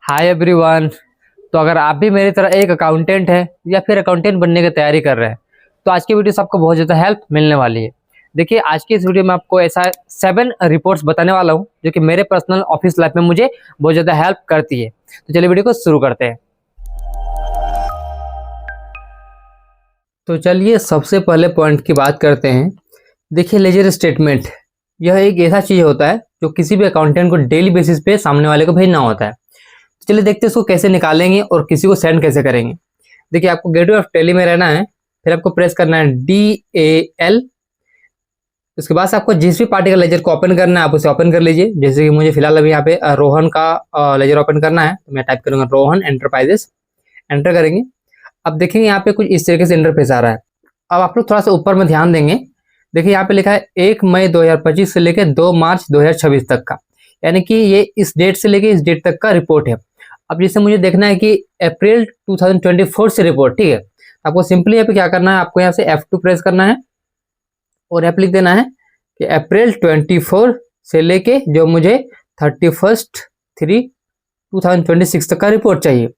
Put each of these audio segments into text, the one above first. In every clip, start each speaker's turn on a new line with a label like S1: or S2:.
S1: Hi everyone. तो अगर आप भी मेरी तरह एक अकाउंटेंट है या फिर अकाउंटेंट बनने की तैयारी कर रहे हैं तो आज की वीडियो से आपको बहुत ज़्यादा हेल्प मिलने वाली है। देखिए, आज की इस वीडियो में आपको ऐसा 7 रिपोर्ट्स बताने वाला हूं जो कि मेरे पर्सनल ऑफिस लाइफ में मुझे बहुत ज़्यादा हेल्प करती है। तो चलिए वीडियो को शुरू करते हैं। तो चलिए सबसे पहले पॉइंट की बात करते हैं। देखिए, लेजर स्टेटमेंट यह एक ऐसा चीज़ होता है जो किसी भी अकाउंटेंट को डेली बेसिस पे सामने वाले को भेजना होता है। चलिए देखते हैं इसको कैसे निकालेंगे और किसी को सेंड कैसे करेंगे। देखिए, आपको गेटवे ऑफ टेली में रहना है, फिर आपको प्रेस करना है DAL। उसके बाद से आपको जिस भी पार्टी का लेजर को ओपन करना है आप उसे ओपन कर लीजिए। जैसे कि मुझे फिलहाल अभी यहाँ पे रोहन का लेजर ओपन करना है, तो मैं टाइप करूंगा रोहन एंटरप्राइजेस, एंटर करेंगे। अब देखेंगे यहाँ पे कुछ इस तरीके से इंटरफेस आ रहा है। अब आप लोग थोड़ा सा ऊपर में ध्यान देंगे। देखिए यहाँ पे लिखा है 1 मई 2025 से लेकर 2 मार्च 2026 तक का, यानी कि ये इस डेट से लेके इस डेट तक का रिपोर्ट है। अब जैसे मुझे देखना है कि अप्रैल 2024 से रिपोर्ट, ठीक है। आपको सिंपली यहाँ पे क्या करना है, आपको यहाँ से F2 प्रेस करना है और यहाँ पे लिख देना है कि अप्रैल 24 से लेके जो मुझे 31/3/2026 तक का रिपोर्ट चाहिए,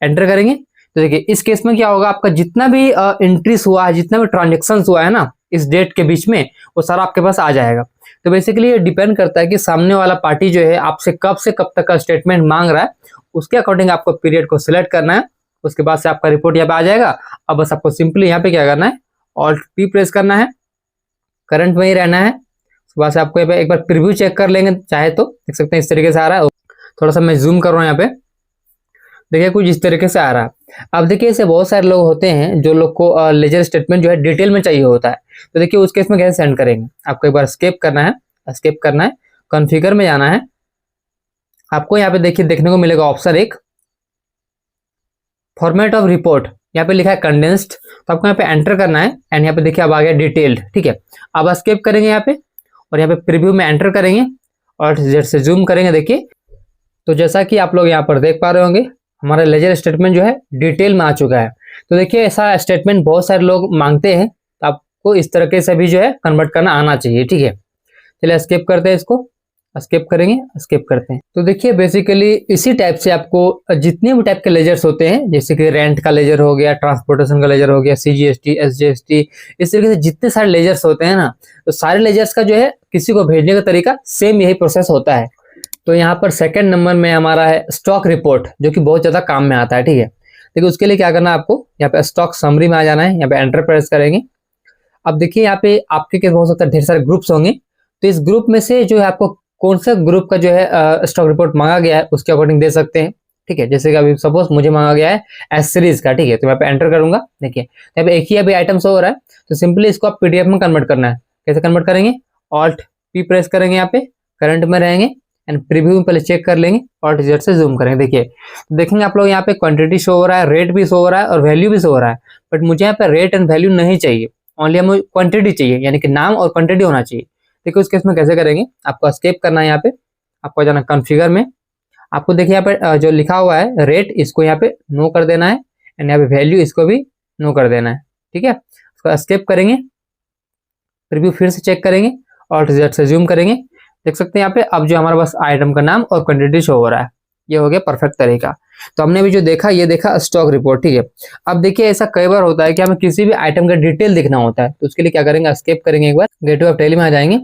S1: एंटर करेंगे। तो देखिए इस केस में क्या होगा, आपका जितना भी एंट्रीज हुआ है, जितना भी ट्रांजेक्शन हुआ है ना इस डेट के बीच में, वो सारा आपके पास आ जाएगा। तो बेसिकली ये डिपेंड करता है कि सामने वाला पार्टी जो है आपसे कब से कब तक का स्टेटमेंट मांग रहा है, उसके अकॉर्डिंग आपको पीरियड को सिलेक्ट करना है। उसके बाद से आपका रिपोर्ट यहाँ पे आ जाएगा। अब बस आपको सिंपली यहाँ पे क्या करना है, ऑल्ट P प्रेस करना है, करंट में ही रहना है। उसके बाद से आपको यहाँ पे एक बार प्रीव्यू चेक कर लेंगे चाहे तो, देख सकते हैं इस तरीके से आ रहा है। थोड़ा सा मैं जूम कर रहा हूँ यहाँ पे, देखिए कुछ इस तरीके से आ रहा है। अब देखिए ऐसे बहुत सारे लोग होते हैं जो लोग को लेजर स्टेटमेंट जो है डिटेल में चाहिए होता है। तो देखिए उस केस में कैसे सेंड करेंगे, आपको एक बार एस्केप करना है, कॉन्फ़िगर में जाना है। आपको यहाँ पे देखिए देखने को मिलेगा ऑप्शन एक, फॉर्मेट ऑफ रिपोर्ट, यहाँ पे लिखा है कंडेंस्ड। तो आपको यहाँ पे एंटर करना है एंड यहाँ पे देखिए अब आ गया डिटेल्ड, ठीक है। अब एस्केप करेंगे यहाँ पे और यहाँ पे प्रीव्यू में एंटर करेंगे और जैसे जूम करेंगे देखिए, तो जैसा कि आप लोग यहाँ पर देख पा रहे होंगे हमारा लेजर स्टेटमेंट जो है डिटेल में आ चुका है। तो देखिए ऐसा स्टेटमेंट बहुत सारे लोग मांगते हैं, तो आपको इस तरीके से भी जो है कन्वर्ट करना आना चाहिए, ठीक है। चलिए एस्केप करते हैं, इसको एस्केप करेंगे, एस्केप करते हैं। तो देखिए बेसिकली इसी टाइप से आपको जितने भी टाइप के लेजर्स होते हैं, जैसे कि रेंट का लेजर हो गया, ट्रांसपोर्टेशन का लेजर हो गया, CGST, SGST, इस तरीके से जितने सारे लेजर्स होते हैं ना, तो सारे लेजर्स का जो है किसी को भेजने का तरीका सेम यही प्रोसेस होता है। तो यहाँ पर सेकंड नंबर में हमारा है स्टॉक रिपोर्ट, जो कि बहुत ज्यादा काम में आता है, ठीक है। देखिए उसके लिए क्या करना है, आपको यहाँ पे स्टॉक समरी में आ जाना है, यहाँ पे एंटर प्रेस करेंगे। अब देखिए यहाँ पे आपके केस हो सकता है ढेर सारे ग्रुप्स होंगे, तो इस ग्रुप में से जो है आपको कौन सा ग्रुप का जो है स्टॉक रिपोर्ट मांगा गया है उसके अकॉर्डिंग दे सकते हैं, ठीक है। जैसे कि अभी सपोज मुझे मांगा गया है एस सीरीज का, ठीक है। तो यहाँ पे एंटर करूंगा, देखिए यहाँ पे एक ही अभी आइटम शो हो रहा है। तो सिंपली इसको आप PDF में कन्वर्ट करना है। कैसे कन्वर्ट करेंगे, ऑल्ट P प्रेस करेंगे, यहाँ पे करंट में रहेंगे एंड प्रीव्यू में पहले चेक कर लेंगे, ऑल्ट Z से जूम करेंगे। देखिए देखेंगे आप लोग यहाँ पे क्वांटिटी शो हो रहा है, रेट भी शो हो रहा है और वैल्यू भी शो हो रहा है, बट मुझे यहाँ पे रेट एंड वैल्यू नहीं चाहिए, ओनली हमें क्वांटिटी चाहिए, यानी कि नाम और क्वांटिटी होना चाहिए। देखिए उस केस में कैसे करेंगे, आपको एस्केप करना है, यहाँ पे आपको जाना कॉन्फ़िगर में। आपको देखिए यहाँ पे जो लिखा हुआ है रेट, इसको यहाँ पे नो कर देना है एंड यहाँ पे वैल्यू इसको भी नो कर देना है, ठीक है। उसको एस्केप करेंगे, प्रीव्यू फिर से चेक करेंगे, ऑल्ट Z से जूम करेंगे। देख सकते हैं यहाँ पे अब जो हमारा बस आइटम का नाम और क्वांटिटी शो हो रहा है, ये हो गया परफेक्ट तरीका। तो हमने भी जो देखा ये देखा स्टॉक रिपोर्ट, ठीक है। अब देखिए ऐसा कई बार होता है कि हमें किसी भी आइटम का डिटेल देखना होता है, तो उसके लिए क्या करेंगे, एस्केप करेंगे, एक बार गेटवे ऑफ टेली में आ जाएंगे।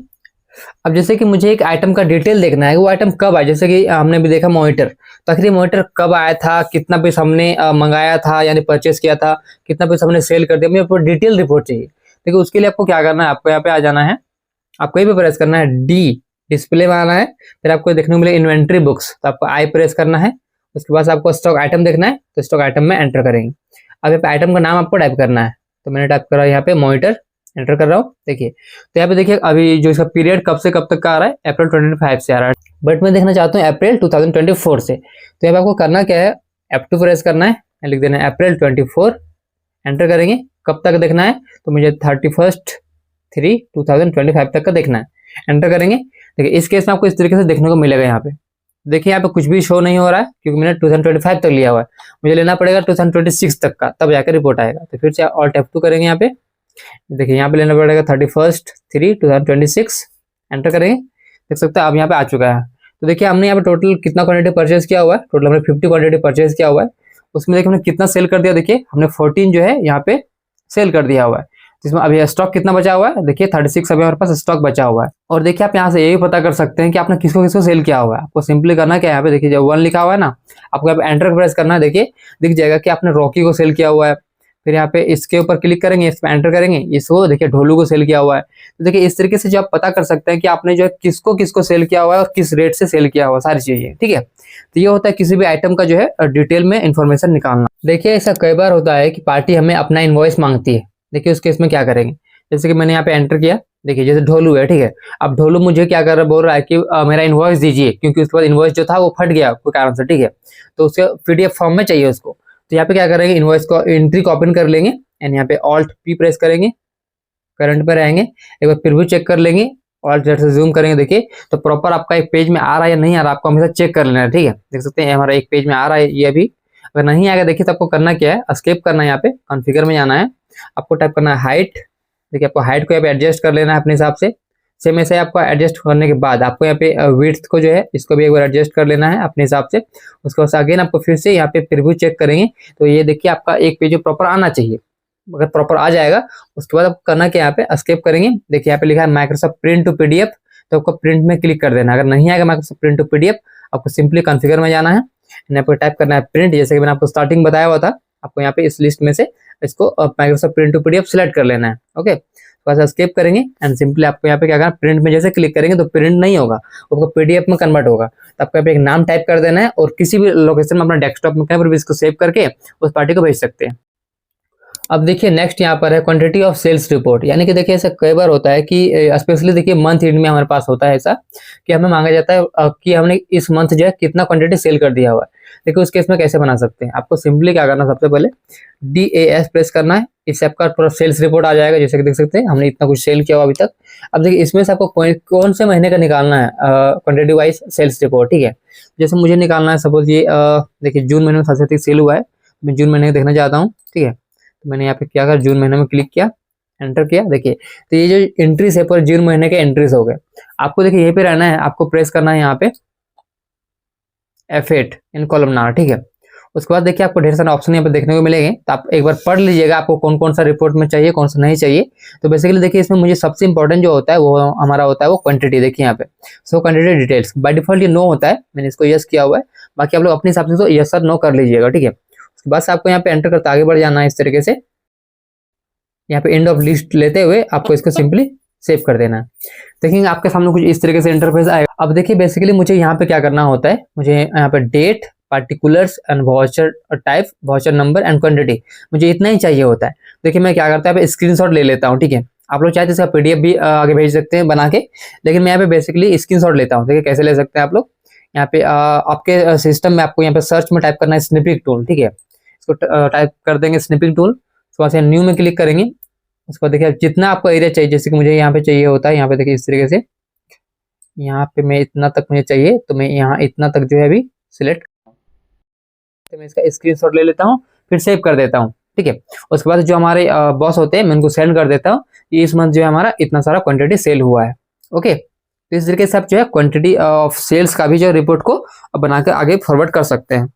S1: अब जैसे कि मुझे एक आइटम का डिटेल देखना है, वो आइटम कब आया, जैसे कि हमने भी देखा मॉनिटर, तो आखिर मॉनिटर कब आया था, कितना पैसा हमने मंगाया था यानी परचेस किया था, कितना पैसा हमने सेल कर दिया, मुझे पूरा डिटेल रिपोर्ट चाहिए। देखिए उसके लिए आपको क्या करना है, आपको यहाँ पे आ जाना है, आपको यहीं पे प्रेस करना है D, डिस्प्ले में आना है। फिर आपको देखने को मिले इन्वेंट्री बुक्स, तो आपको I प्रेस करना है। उसके बाद आपको स्टॉक आइटम देखना है, तो स्टॉक आइटम में एंटर करेंगे। अब यहाँ पे आइटम का नाम आपको टाइप करना है, तो मैंने टाइप करा यहाँ पे मॉनिटर, एंटर कर रहा हूँ। देखिए तो यहाँ पे देखिए अभी जो इसका पीरियड कब से कब तक का आ रहा है, अप्रैल 25 से आ रहा है, बट मैं देखना चाहता हूँ अप्रैल 2024 से। तो यहाँ पे आपको करना क्या है, F2 प्रेस करना है, लिख देना है अप्रैल 24, एंटर करेंगे। कब तक देखना है, तो मुझे 31/3/2025 तक का देखना है, एंटर करेंगे। देखिए इस केस में आपको इस तरीके से देखने को मिलेगा। यहाँ पे देखिए यहाँ पे कुछ भी शो नहीं हो रहा है क्योंकि मैंने 2025 तक लिया हुआ है, मुझे लेना पड़ेगा 2026 तक का, तब जाकर रिपोर्ट आएगा। तो फिर से ऑल्ट F2 करेंगे, यहाँ पे देखिए यहाँ पे लेना पड़ेगा 31/3/2026, एंटर करेंगे। देख सकते हैं अब यहाँ पे आ चुका है। तो देखिए हमने यहाँ पे टोटल कितना क्वांटिटी परचेज किया हुआ है, टोटल हमने 50 क्वांटिटी परचेज किया हुआ है। उसमें देखिए हमने कितना सेल कर दिया, देखिए हमने 14 जो है यहाँ पे सेल कर दिया हुआ है। जिसमें अभी स्टॉक कितना बचा हुआ है, देखिए 36 अभी हमारे पास स्टॉक बचा हुआ है। और देखिए आप यहाँ से ये भी पता कर सकते हैं कि आपने किसको किसको सेल किया हुआ है। आपको सिंपली करना क्या है, यहाँ पे देखिए जब 1 लिखा हुआ है ना, आपको यहाँ पे एंटर प्रेस करना है। देखिए दिख जाएगा कि आपने रॉकी को सेल किया हुआ है। फिर यहाँ पे इसके ऊपर क्लिक करेंगे, इस पर एंटर करेंगे, इसको देखिए ढोलू को सेल किया हुआ है। तो देखिए इस तरीके से जो आप पता कर सकते हैं कि आपने जो है किसको किसको सेल किया हुआ है और किस रेट से सेल किया हुआ है, सारी चीजें। ठीक है, तो ये होता है किसी भी आइटम का जो है डिटेल में इंफॉर्मेशन निकालना। देखिए ऐसा कई बार होता है कि पार्टी हमें अपना इनवॉइस मांगती है। देखिए उस केस में क्या करेंगे, जैसे कि मैंने यहाँ पे एंटर किया, देखिए जैसे ढोलू है, ठीक है। अब ढोलू मुझे क्या कर रहा है, बोल रहा है कि मेरा इनवॉइस दीजिए, क्योंकि उसके बाद इनवॉइस जो था वो फट गया कोई कारण से, ठीक है। तो उसके पीडीएफ फॉर्म में चाहिए उसको। तो यहाँ पे क्या करेंगे, इनवॉइस को एंट्री कॉपी कर लेंगे एंड यहाँ पे ऑल्ट पी प्रेस करेंगे, करंट पे रहेंगे, एक बार प्रीव्यू चेक कर लेंगे, ऑल्ट जेड से जूम करेंगे। देखिए तो प्रॉपर आपका एक पेज में आ रहा है या नहीं आ रहा, आपको हमेशा चेक कर लेना है। ठीक है, देख सकते हैं हमारा एक पेज में आ रहा है ये अभी। अगर नहीं आएगा देखिए तो आपको करना क्या है, एस्केप करना है, यहाँ पे कॉन्फ़िगर में जाना है, आपको टाइप करना है हाइट। देखिए आपको हाइट को यहाँ पे एडजस्ट कर लेना है अपने हिसाब से। सेम ऐसे आपको एडजस्ट करने के बाद आपको यहाँ पे विड्थ को जो है इसको भी एक बार एडजस्ट कर लेना है अपने हिसाब से। उसके बाद अगेन आपको फिर से यहाँ पे प्रीव्यू चेक करेंगे, तो ये देखिए आपका एक पेज प्रॉपर आना चाहिए। अगर प्रॉपर आ जाएगा उसके बाद आपको करना क्या, यहाँ पे एस्केप करेंगे। देखिए यहाँ पे लिखा है माइक्रोसॉफ्ट प्रिंट टू पीडीएफ, तो आपको प्रिंट में क्लिक कर देना है। अगर नहीं आएगा माइक्रोसॉफ्ट प्रिंट टू पीडीएफ, आपको सिंपली कॉन्फ़िगर में जाना है, यहाँ पे टाइप करना है प्रिंट, जैसे कि मैंने आपको स्टार्टिंग बताया हुआ था। आपको यहाँ पे इस लिस्ट में से इसको Microsoft print to PDF select कर लेना है। ओके, बस एस्केप करेंगे एंड सिंपली आपको यहाँ पे क्या करना है, प्रिंट में जैसे क्लिक करेंगे तो प्रिंट नहीं होगा, आपको पीडीएफ में कन्वर्ट होगा। तो आपको यहाँ पे एक नाम टाइप कर देना है और किसी भी लोकेशन में अपना डेस्कटॉप में कहीं पर भी इसको सेव करके उस पार्टी को भेज सकते हैं। अब देखिए नेक्स्ट यहाँ पर है क्वांटिटी ऑफ सेल्स रिपोर्ट, यानी कि देखिए ऐसा कई बार होता है कि स्पेशली देखिए मंथ एंड में हमारे पास होता है ऐसा कि हमें मांगा जाता है कि हमने इस मंथ जो है कितना क्वांटिटी सेल कर दिया हुआ है। देखिए उस केस में कैसे बना सकते हैं, आपको सिंपली क्या करना है, सबसे पहले DAS प्रेस करना है, इससे आपका पूरा सेल्स रिपोर्ट आ जाएगा। जैसे कि देख सकते हैं हमने इतना कुछ सेल किया हुआ अभी तक। अब देखिए इसमें से आपको कौन से महीने का निकालना है क्वांटिटी वाइज सेल्स रिपोर्ट। ठीक है, जैसे मुझे निकालना है सपोज ये देखिए जून महीने में सबसे अधिक सेल हुआ है, मैं जून महीने का देखना चाहता हूँ। ठीक है, तो मैंने यहाँ पे क्या कर जून महीने में क्लिक किया, एंटर किया। देखिए तो ये जो एंट्रीज है पर जून महीने के एंट्रीज हो गए। आपको देखिए यहीं पे रहना है, आपको प्रेस करना है यहाँ पे F8 इन कॉलमनार। ठीक है, उसके बाद देखिए आपको ढेर सारे ऑप्शन यहाँ पे देखने को मिलेंगे, तो आप एक बार पढ़ लीजिएगा आपको कौन कौन सा रिपोर्ट में चाहिए, कौन सा नहीं चाहिए। तो बेसिकली देखिए इसमें मुझे सबसे इंपॉर्टेंट जो होता है वो हमारा होता है वो क्वांटिटी। देखिए यहाँ पे so quantity details by default ये नो होता है, मैंने इसको यस किया हुआ है, बाकी आप लोग अपने हिसाब से तो यस और नो कर लीजिएगा। ठीक है, उसके बाद आपको यहाँ पे एंटर करते आगे बढ़ जाना है इस तरीके से। यहाँ पे एंड ऑफ लिस्ट लेते हुए आपको इसको सिंपली सेव कर देना है। देखेंगे आपके सामने कुछ इस तरीके से इंटरफेस आएगा। अब देखिए बेसिकली मुझे यहाँ पे क्या करना होता है, मुझे यहाँ पे date, particulars and voucher type, voucher number and quantity, मुझे इतना ही चाहिए होता है। देखिए मैं क्या करता है स्क्रीनशॉट ले लेता हूँ। ठीक है, आप लोग चाहे तो इसका पीडीएफ भी आगे भेज सकते हैं बना के, लेकिन मैं यहाँ पे बेसिकली स्क्रीनशॉट लेता हूँ। देखिए कैसे ले सकते हैं आप लोग, यहाँ पे आपके सिस्टम में आपको यहाँ पे सर्च में टाइप करना है स्निपिंग टूल। ठीक है, इसको टाइप कर देंगे स्निपिंग टूल, उसके बाद न्यू में क्लिक करेंगे। उसको देखिए जितना आपको एरिया चाहिए, जैसे कि मुझे यहाँ पे चाहिए होता है, यहाँ पे देखिए इस तरीके से, यहाँ पे मैं इतना तक मुझे चाहिए तो मैं यहाँ इतना तक जो है अभी सिलेक्ट, तो मैं इसका स्क्रीनशॉट ले लेता हूँ, फिर सेव कर देता हूँ। ठीक है, उसके बाद जो हमारे बॉस होते हैं मैं उनको सेंड कर देता हूँ कि इस मंथ जो है हमारा इतना सारा क्वांटिटी सेल हुआ है। ओके, तो इस तरीके से आप जो है क्वांटिटी ऑफ सेल्स का भी जो रिपोर्ट को बनाकर आगे फॉरवर्ड कर सकते हैं।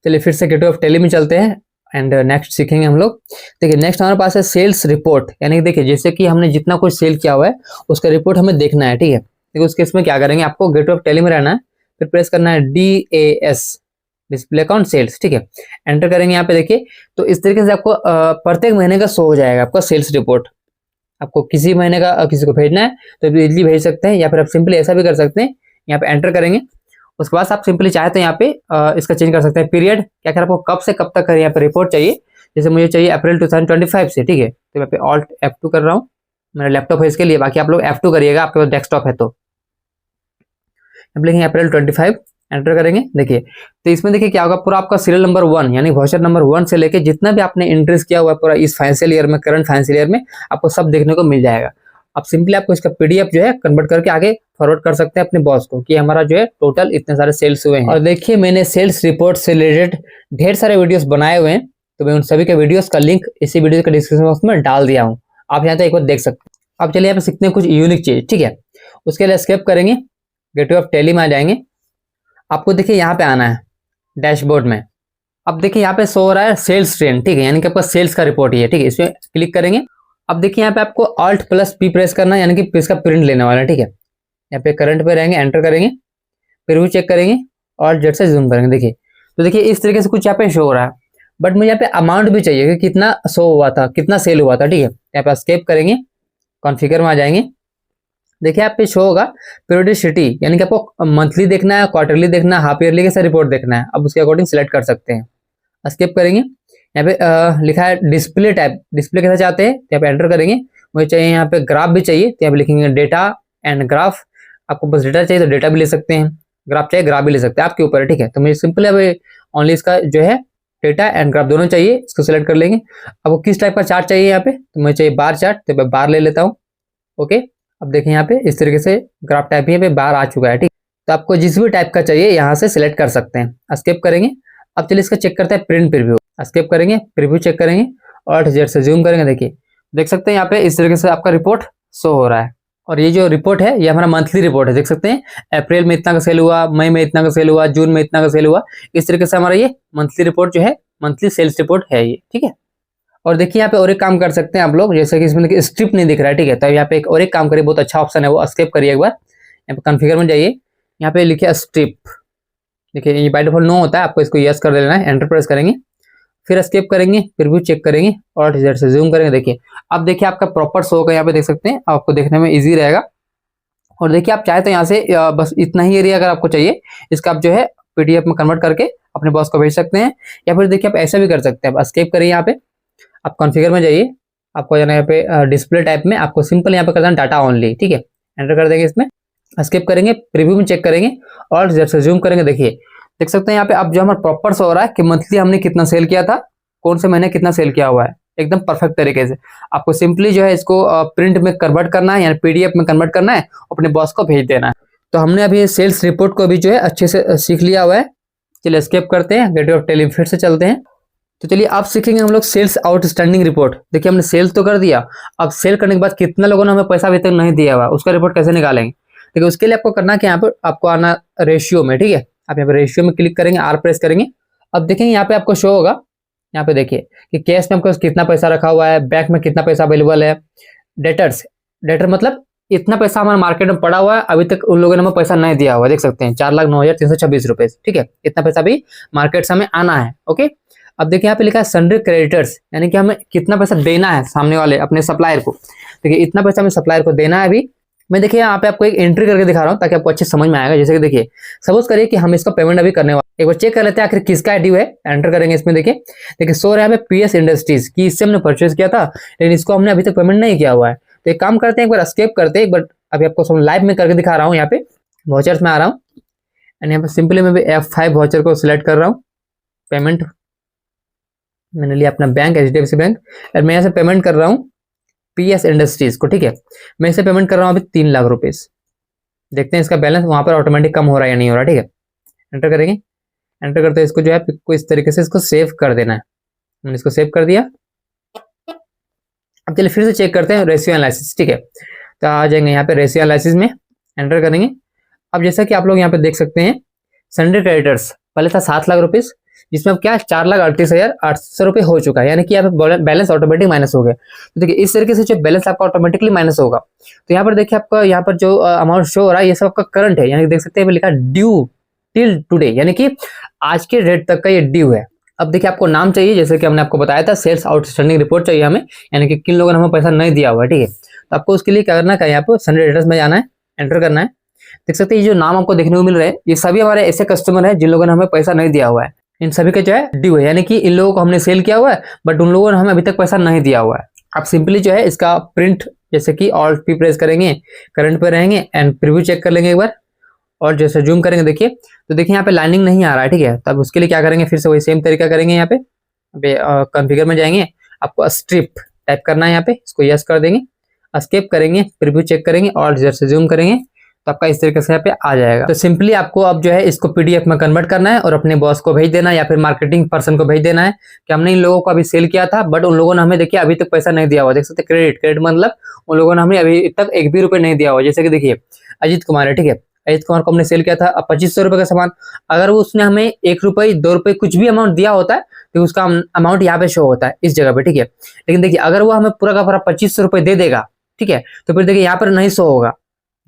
S1: चलिए फिर से गेटवे ऑफ टेली में चलते हैं एंड नेक्स्ट सीखेंगे हम लोग। देखिए नेक्स्ट हमारे पास है सेल्स रिपोर्ट, यानी कि देखिए जैसे कि हमने जितना कुछ सेल किया हुआ है उसका रिपोर्ट हमें देखना है। ठीक है, देखिए उस केस में क्या करेंगे, आपको गेटवे ऑफ टेली में रहना है, फिर प्रेस करना है DAS डिस्प्ले अकाउंट सेल्स। ठीक है, एंटर करेंगे यहाँ पे। देखिए तो इस तरीके से आपको प्रत्येक महीने का शो हो जाएगा आपका सेल्स रिपोर्ट। आपको किसी महीने का किसी को भेजना है तो इजीली भेज सकते हैं, या फिर आप सिंपली ऐसा भी कर सकते हैं, यहाँ पे एंटर करेंगे। उसके बाद आप सिंपली चाहे तो यहाँ पे इसका चेंज कर सकते हैं पीरियड, क्या कर आपको कब से कब तक यहाँ पे रिपोर्ट चाहिए। जैसे मुझे चाहिए अप्रैल 2025 से। ठीक है, तो मैं पे ऑल्ट F2 कर रहा हूँ, मेरा लैपटॉप है इसके लिए, बाकी आप लोग F2 करिएगा आपके पास डेस्कटॉप है तो। लिखेंगे अप्रैल 25, एंटर करेंगे। देखिए तो इसमें देखिए क्या होगा, पूरा आपका सीरियल नंबर 1 यानी वाउचर नंबर 1 से लेके जितना भी आपने एंट्रीज किया हुआ है पूरा इस फाइनेंशियल ईयर में, करंट फाइनेंशियल ईयर में आपको सब देखने को मिल जाएगा। अब सिंपली आपको इसका पीडीएफ जो है कन्वर्ट करके आगे फॉरवर्ड कर सकते हैं अपने बॉस को कि हमारा जो है टोटल इतने सारे सेल्स हुए हैं। और देखिए मैंने सेल्स रिपोर्ट से रिलेटेड ढेर सारे वीडियोस बनाए हुए हैं, तो मैं उन सभी के वीडियोस का लिंक इसी वीडियो के डिस्क्रिप्शन बॉक्स में डाल दिया हूँ, आप यहाँ तक एक बार देख सकते हैं। अब चलिए यहाँ पे सीखते हैं कुछ यूनिक चीज। ठीक है, उसके लिए एस्केप करेंगे, गेटवे ऑफ टेली में आ जाएंगे, आपको देखिए यहाँ पे आना है डैशबोर्ड में। अब देखिए यहाँ पे शो हो रहा है सेल्स ट्रेंड, ठीक है, यानी कि आपका सेल्स का रिपोर्ट ही है, ठीक है। इसमें क्लिक करेंगे। अब देखिए यहाँ पे आपको Alt+P प्रेस करना है, यानी कि इसका प्रिंट लेने वाला है, ठीक है। यहाँ पे करंट पे रहेंगे, एंटर करेंगे, फिर भी चेक करेंगे और जेड से जूम करेंगे। देखिए तो देखिए इस तरीके से कुछ यहाँ पे शो हो रहा है, बट मुझे यहाँ पे अमाउंट भी चाहिए कि कितना शो हुआ था, कितना सेल हुआ था, ठीक है। यहाँ पे एस्केप करेंगे, कॉन्फ़िगर में आ जाएंगे। देखिए आप पे शो होगा पीरियोडिसिटी, यानी कि आपको मंथली देखना है, क्वार्टरली देखना है, हाफ ईयरली कैसा रिपोर्ट देखना है, अब उसके अकॉर्डिंग सिलेक्ट कर सकते हैं। एस्केप करेंगे। यहाँ पे लिखा है डिस्प्ले टाइप, डिस्प्ले कैसा चाहते हैं, यहाँ पे एंटर करेंगे। मुझे चाहिए यहाँ पे ग्राफ भी चाहिए, तो यहाँ पे लिखेंगे डेटा एंड ग्राफ। आपको बस डेटा चाहिए तो डेटा भी ले सकते हैं, ग्राफ चाहिए ग्राफ भी ले सकते हैं, आपके ऊपर है, ठीक है। तो मुझे सिंपल है ओनली इसका जो है डेटा एंड ग्राफ दोनों चाहिए, इसको सिलेक्ट कर लेंगे। आपको किस टाइप का चार्ट चाहिए यहाँ पे, तो मुझे चाहिए बार चार्ट, तो मैं बार ले लेता हूँ। ओके, अब देखें यहाँ पे इस तरीके से ग्राफ टाइप यहाँ पे बार आ चुका है, ठीक। तो आपको जिस भी टाइप का चाहिए यहाँ से सिलेक्ट कर सकते हैं। एस्केप करेंगे। अब चलिए इसका चेक करते हैं प्रिंट प्रीव्यू। एस्केप करेंगे, प्रीव्यू चेक करेंगे और जेड से जूम करेंगे। देखिए देख सकते हैं यहाँ पे इस तरीके से आपका रिपोर्ट शो हो रहा है। और ये जो रिपोर्ट है ये हमारा मंथली रिपोर्ट है, देख सकते हैं अप्रैल में इतना का सेल हुआ, मई में इतना का सेल हुआ, जून में इतना का सेल हुआ। इस तरीके से हमारा ये मंथली रिपोर्ट जो है, मंथली सेल्स रिपोर्ट है ये, ठीक है। और देखिए यहाँ पे और एक काम कर सकते हैं आप लोग, जैसे कि इसमें देखिए स्ट्रिप नहीं दिख रहा है, ठीक है। तो यहाँ पे एक और एक काम करिए, बहुत अच्छा ऑप्शन है वो, एस्केप करिए एक बार। यहाँ पे कॉन्फ़िगर में जाइए, यहाँ पे लिखिए स्ट्रिप। देखिए ये बाय डिफॉल्ट नो होता है, आपको इसको यस कर देना है, एंटर प्रेस करेंगे, फिर एस्केप करेंगे, फिर भी चेक करेंगे और जेड से जूम करेंगे। देखिए अब देखिए आपका प्रॉपर शो होगा, यहाँ पे देख सकते हैं, आपको देखने में ईजी रहेगा। और देखिए आप चाहे तो यहाँ से बस इतना ही एरिया अगर आपको चाहिए, इसका आप जो है पीडीएफ में कन्वर्ट करके अपने बॉस को भेज सकते हैं। या फिर देखिए आप ऐसा भी कर सकते हैं, आप एस्केप करिए, यहाँ पे आप कॉन्फ़िगर में जाइए, आपको जाना यहाँ पे डिस्प्ले टाइप में, आपको सिंपल यहाँ पे करना है डाटा ओनली, ठीक है। एंटर कर देंगे, इसमें एस्केप करेंगे, प्रीव्यू में चेक करेंगे और जब से जूम करेंगे। देखिए देख सकते हैं यहाँ पे अब जो हमारा प्रॉपर शो हो रहा है कि मंथली हमने कितना सेल किया था, कौन से महीने कितना सेल किया हुआ है, एकदम परफेक्ट तरीके से। आपको सिंपली जो है इसको प्रिंट में कन्वर्ट करना है, यानी पीडीएफ में कन्वर्ट करना है, अपने बॉस को भेज देना है। तो हमने अभी सेल्स रिपोर्ट को भी जो है अच्छे से सीख लिया हुआ है। चलिए एस्केप करते हैं, गेटवे ऑफ टेली फिर से चलते हैं। तो चलिए अब सीखेंगे हम लोग सेल्स आउटस्टैंडिंग रिपोर्ट। देखिए हमने सेल तो कर दिया, अब सेल करने के बाद कितना लोगों ने हमें पैसा अभी तक नहीं दिया हुआ, उसका रिपोर्ट कैसे निकालेंगे। देखिए उसके लिए आपको करना है कि यहाँ पर आपको आना रेशियो में, ठीक है। आप यहाँ पे रेशियो में क्लिक करेंगे, आर प्रेस करेंगे। अब देखेंगे यहाँ पे आपको शो होगा, यहाँ पे देखिए कि कैश में आपको कितना पैसा रखा हुआ है, बैंक में कितना पैसा अवेलेबल है। डेटर्स, डेटर मतलब इतना पैसा हमारे मार्केट में पड़ा हुआ है, अभी तक उन लोगों ने हमें पैसा नहीं दिया हुआ, देख सकते हैं 4,09,326 रुपए, ठीक है। इतना पैसा भी मार्केट से हमें आना है। ओके, अब देखिए यहाँ पे लिखा है सन्ड्री क्रेडिटर्स, यानी कि हमें कितना पैसा देना है सामने वाले अपने सप्लायर को। देखिए इतना पैसा हमें सप्लायर को देना है अभी। मैं देखिए यहाँ पे आपको एक एंट्री करके दिखा रहा हूँ ताकि आपको अच्छे समझ में आएगा। जैसे कि देखिए सपोज करिए कि हम इसका पेमेंट अभी करने वाले, एक बार चेक कर लेते हैं आखिर किसका ड्यू है। एंटर करेंगे, इसमें देखिए सो रहा है पीएस इंडस्ट्रीज की, इससे हमने परचेज किया था लेकिन इसको हमने अभी तक पेमेंट नहीं किया हुआ है। तो एक काम करते हैं, एक बार एस्केप करते हैं, एक बार अभी आपको सब लाइव में करके दिखा रहा हूँ। यहाँ पे वाउचर्स में आ रहा हूँ एंड यहाँ पे सिंपली मैं F5 वाउचर को सिलेक्ट कर रहा हूँ। पेमेंट मैंने लिया अपना बैंक, HDFC बैंक, और मैं यहाँ से पेमेंट कर रहा हूँ पीएस इंडस्ट्रीज को, ठीक है। मैं इसे पेमेंट कर रहा हूँ अभी 3 लाख रुपए। देखते हैं इसका बैलेंस वहां पर ऑटोमेटिक कम हो रहा है या नहीं हो रहा, ठीक है। एंटर करेंगे, एंटर करते हैं इसको जो है आपको इस तरीके से इसको सेव कर देना है। मैंने इसको सेव कर दिया। अब चलिए फिर से चेक करते हैं रेशियो एनालिसिस, ठीक है। तो आ जाएंगे यहाँ पे रेशियो एनालिसिस में, एंटर करेंगे। अब जैसा कि आप लोग यहाँ पे देख सकते हैं सन्ड्री क्रेडिटर्स पहले था 7 लाख रुपीज, जिसमें अब क्या 4,38,800 रुपए हो चुका है, यानी कि यहाँ पे बैलेंस ऑटोमेटिक माइनस हो गया। तो देखिए इस तरीके से जो बैलेंस आपका ऑटोमेटिकली माइनस होगा। तो यहाँ पर देखिए आपका यहाँ पर जो अमाउंट शो हो रहा है ये सब आपका करंट है, यानी कि देख सकते हैं लिखा ड्यू टिल टुडे, यानी कि आज के डेट तक का ये ड्यू है। अब देखिए आपको नाम चाहिए, जैसे कि हमने आपको बताया था सेल्स आउटस्टैंडिंग रिपोर्ट चाहिए हमें, यानी कि किन लोगों ने हमें पैसा नहीं दिया हुआ है, ठीक है। तो आपको उसके लिए क्या करना है, यहाँ पर सन्ड्री क्रेडिटर्स में जाना है, एंटर करना है। देख सकते हैं ये जो नाम आपको देखने को मिल रहे हैं ये सभी हमारे ऐसे कस्टमर है जिन लोगों ने हमें पैसा नहीं दिया हुआ है। इन सभी का जो है ड्यू है, यानी कि इन लोगों को हमने सेल किया हुआ है बट उन लोगों ने हमें अभी तक पैसा नहीं दिया हुआ है। आप सिंपली जो है इसका प्रिंट जैसे कि Alt+P प्रेस करेंगे, करंट पे रहेंगे एंड प्रीव्यू चेक कर लेंगे एक बार, और जैसे जूम करेंगे देखिए तो देखिए यहाँ पे लाइनिंग नहीं आ रहा है, ठीक है। तब उसके लिए क्या करेंगे, फिर से वही सेम तरीका करेंगे। यहाँ पे कॉन्फ़िगर में जाएंगे, आपको स्ट्रिप टाइप करना है, यहाँ पे इसको यस कर देंगे, एस्केप करेंगे, प्रीव्यू चेक करेंगे और जैसे जूम करेंगे तो आपका इस तरीके से यहाँ पे आ जाएगा। तो सिंपली आपको अब जो है इसको पीडीएफ में कन्वर्ट करना है और अपने बॉस को भेज देना है या फिर मार्केटिंग पर्सन को भेज देना है कि हमने इन लोगों को अभी सेल किया था बट उन लोगों ने हमें देखिए अभी तक पैसा नहीं दिया हुआ। देख सकते क्रेडिट मतलब उन लोगों ने हमें अभी तक 1 भी रुपए नहीं दिया हुआ। जैसे कि देखिए अजीत कुमार है, ठीक है, अजीत कुमार को हमने सेल किया था 2500 रुपए का सामान, अगर वो उसने हमें 1 रुपये 2 रुपये कुछ भी अमाउंट दिया होता है तो उसका अमाउंट यहाँ पे शो होता है इस जगह पे, ठीक है। लेकिन देखिए अगर वो हमें पूरा का पूरा 2500 रुपये दे देगा, ठीक है, तो फिर देखिए यहाँ पर नहीं शो होगा,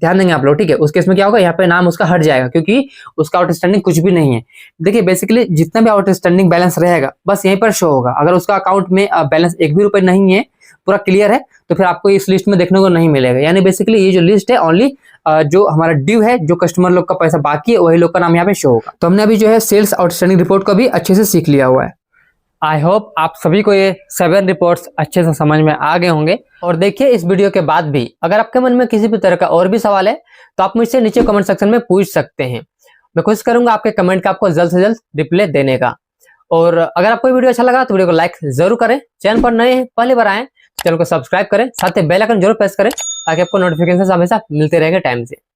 S1: ध्यान देंगे आप लोग, ठीक है। उस केस में क्या होगा, यहाँ पे नाम उसका हट जाएगा क्योंकि उसका आउटस्टैंडिंग कुछ भी नहीं है। देखिए बेसिकली जितना भी आउटस्टैंडिंग बैलेंस रहेगा बस यहीं पर शो होगा। अगर उसका अकाउंट में बैलेंस 1 भी रुपए नहीं है, पूरा क्लियर है, तो फिर आपको इस लिस्ट में देखने को नहीं मिलेगा। यानी बेसिकली ये जो लिस्ट है ओनली जो हमारा ड्यू है, जो कस्टमर लोग का पैसा बाकी है वही लोग का नाम यहाँ पे शो होगा। तो हमने अभी जो है सेल्स आउटस्टैंडिंग रिपोर्ट को भी अच्छे से सीख लिया हुआ है। आई होप आप सभी को ये 7 रिपोर्ट्स अच्छे से समझ में आ गए होंगे। और देखिए इस वीडियो के बाद भी अगर आपके मन में किसी भी तरह का और भी सवाल है तो आप मुझसे नीचे कमेंट सेक्शन में पूछ सकते हैं। मैं कोशिश करूंगा आपके कमेंट का आपको जल्द से जल्द रिप्लाई देने का। और अगर आपको वीडियो अच्छा लगा तो वीडियो को लाइक जरूर करें, चैनल पर नए हैं पहली बार आए चैनल को सब्सक्राइब करें, साथ ही बेल आइकन जरूर प्रेस करें ताकि आपको नोटिफिकेशन हमेशा मिलते रहेंगे टाइम से।